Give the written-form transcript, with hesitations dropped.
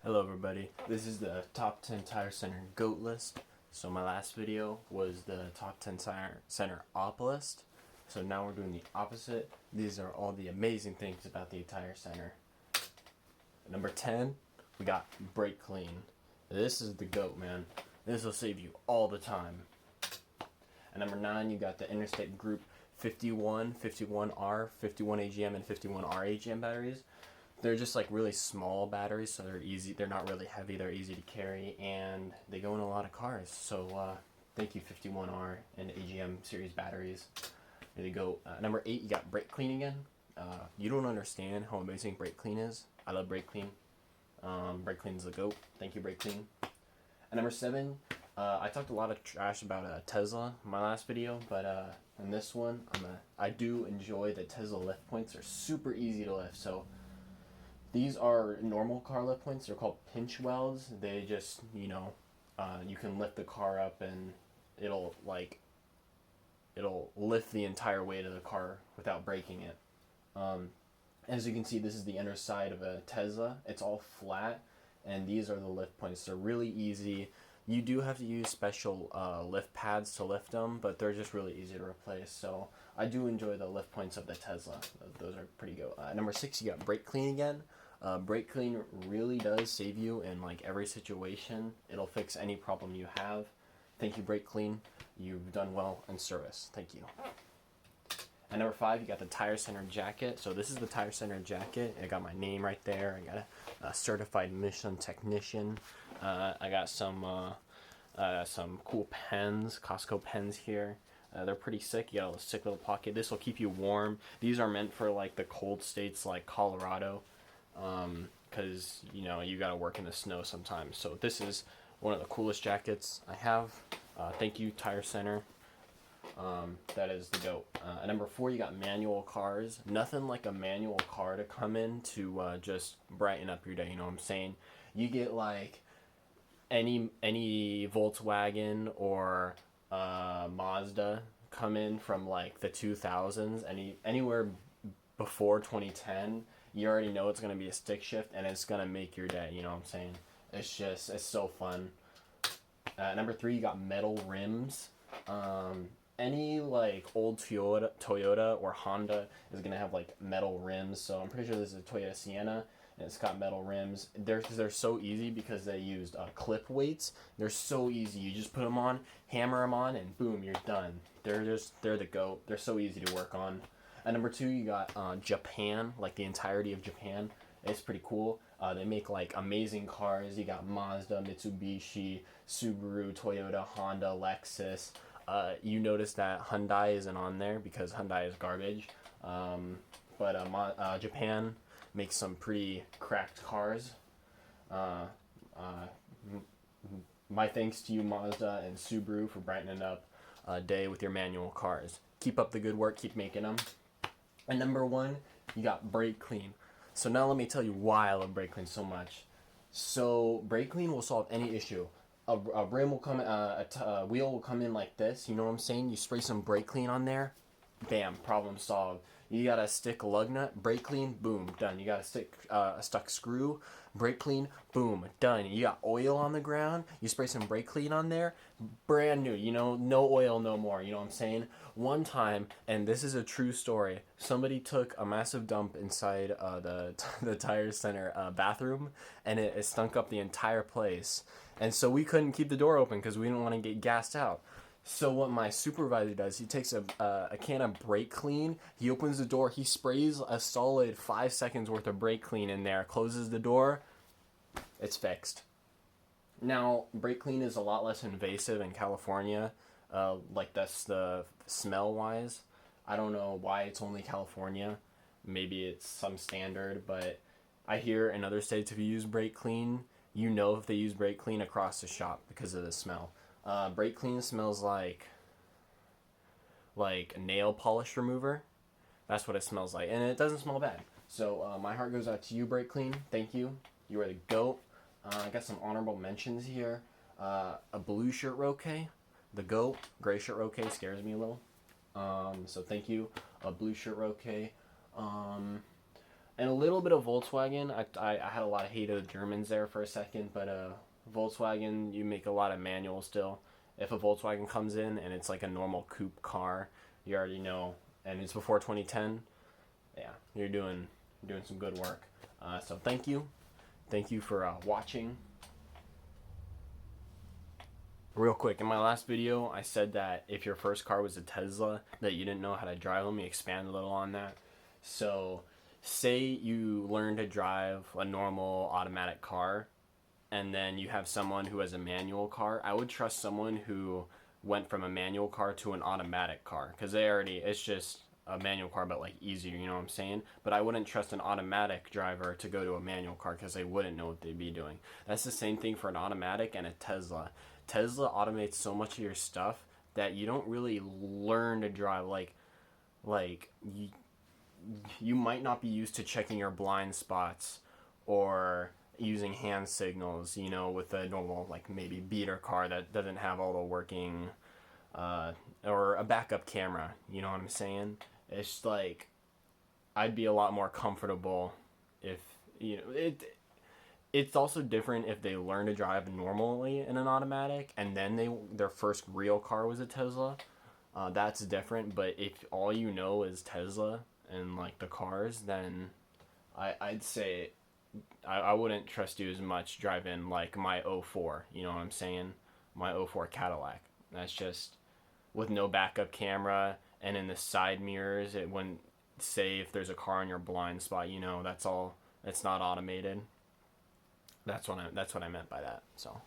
Hello everybody, this is the top 10 tire center GOAT list. So my last video was the top 10 tire center op list. So now we're doing the opposite. These are all the amazing things about the tire center. Number 10, we got brake clean. This is the GOAT, man. This will save you all the time. At number 9, you got the Interstate Group 51, 51R, 51 AGM, and 51R AGM batteries. They're just like really small batteries, so they're easy. They're not really heavy. They're easy to carry, and they go in a lot of cars. So thank you, 51R and AGM series batteries. There you go. Number 8, you got brake clean again. You don't understand how amazing brake clean is. I love brake clean. Brake clean is the GOAT. Thank you, brake clean. At number 7, I talked a lot of trash about Tesla in my last video, but in this one, I do enjoy the Tesla lift points. They're super easy to lift. So these are normal car lift points. They're called pinch welds. They just, you can lift the car up and it'll lift the entire weight of the car without breaking it. As you can see, this is the inner side of a Tesla. It's all flat, and these are the lift points. They're really easy. You do have to use special lift pads to lift them, but they're just really easy to replace. So I do enjoy the lift points of the Tesla. Those are pretty good. Number 6, you got brake clean again. Brake clean really does save you in like every situation. It'll fix any problem you have. Thank you, brake clean. You've done well in service. Thank you. At number 5, you got the Tire Center jacket. So this is the Tire Center jacket. I got my name right there. I got a certified Michelin technician. I got some cool pens, Costco pens here. They're pretty sick. You got a sick little pocket. This will keep you warm. These are meant for like the cold states like Colorado, because you got to work in the snow sometimes. So this is one of the coolest jackets I have. Thank you, Tire Center. That is the GOAT. At number 4, you got manual cars. Nothing like a manual car to come in to just brighten up your day. You know what I'm saying? You get like any Volkswagen or Mazda come in from like the 2000s, anywhere before 2010, you already know it's gonna be a stick shift and it's gonna make your day. You know what I'm saying? It's so fun. Number 3, you got metal rims. Any like old Toyota or Honda is gonna have like metal rims. So I'm pretty sure this is a Toyota Sienna, and it's got metal rims. They're so easy because they used clip weights. They're so easy. You just put them on, hammer them on, and boom, you're done. They're the GOAT. They're so easy to work on. At number 2, you got Japan, like the entirety of Japan. It's pretty cool. They make like amazing cars. You got Mazda, Mitsubishi, Subaru, Toyota, Honda, Lexus. You notice that Hyundai isn't on there because Hyundai is garbage. But Japan makes some pretty cracked cars. My thanks to you, Mazda and Subaru, for brightening up a day with your manual cars. Keep up the good work. Keep making them. And number 1, you got brake clean. So now let me tell you why I love brake clean so much. So brake clean will solve any issue. A rim will come, a wheel will come in like this. You know what I'm saying? You spray some brake clean on there, bam, problem solved. You got a stick lug nut, brake clean, boom, done. You got a stuck screw, brake clean, boom, done. You got oil on the ground, you spray some brake clean on there, brand new. No oil, no more. You know what I'm saying? One time, and this is a true story, somebody took a massive dump inside the tire center bathroom, and it stunk up the entire place. And so we couldn't keep the door open because we didn't want to get gassed out. So what my supervisor does, he takes a can of brake clean, he opens the door, he sprays a solid 5 seconds worth of brake clean in there, closes the door, it's fixed. Now, brake clean is a lot less invasive in California, like that's the smell-wise. I don't know why it's only California. Maybe it's some standard, but I hear in other states if you use brake clean, if they use brake clean across the shop because of the smell. Brake clean smells like nail polish remover. That's what it smells like, and it doesn't smell bad. So my heart goes out to you, brake clean. Thank you. You are the GOAT. I got some honorable mentions here. A blue shirt roque, the GOAT. Gray shirt roque scares me a little. So thank you, a blue shirt roque. and a little bit of Volkswagen. I had a lot of hate of the Germans there for a second, but Volkswagen, you make a lot of manual still. If a Volkswagen comes in and it's like a normal coupe car, you already know, and it's before 2010. Yeah, you're doing some good work. So thank you for watching. Real quick, in my last video, I said that if your first car was a Tesla, that you didn't know how to drive. Let me expand a little on that. So, say you learn to drive a normal automatic car, and then you have someone who has a manual car. I would trust someone who went from a manual car to an automatic car, because it's just a manual car, but like easier, you know what I'm saying? But I wouldn't trust an automatic driver to go to a manual car because they wouldn't know what they'd be doing. That's the same thing for an automatic and a Tesla. Tesla automates so much of your stuff that you don't really learn to drive. Like you might not be used to checking your blind spots or using hand signals, you know, with a normal, like, maybe beater car that doesn't have all the working or a backup camera, you know what I'm saying? It's like I'd be a lot more comfortable if, you know, it's also different if they learn to drive normally in an automatic and then their first real car was a Tesla. That's different. But if all you know is Tesla and like the cars, then I'd say I wouldn't trust you as much driving like my '04. You know what I'm saying? My '04 Cadillac. That's just with no backup camera, and in the side mirrors, it wouldn't say if there's a car in your blind spot. You know, that's all. It's not automated. That's what I meant by that. So.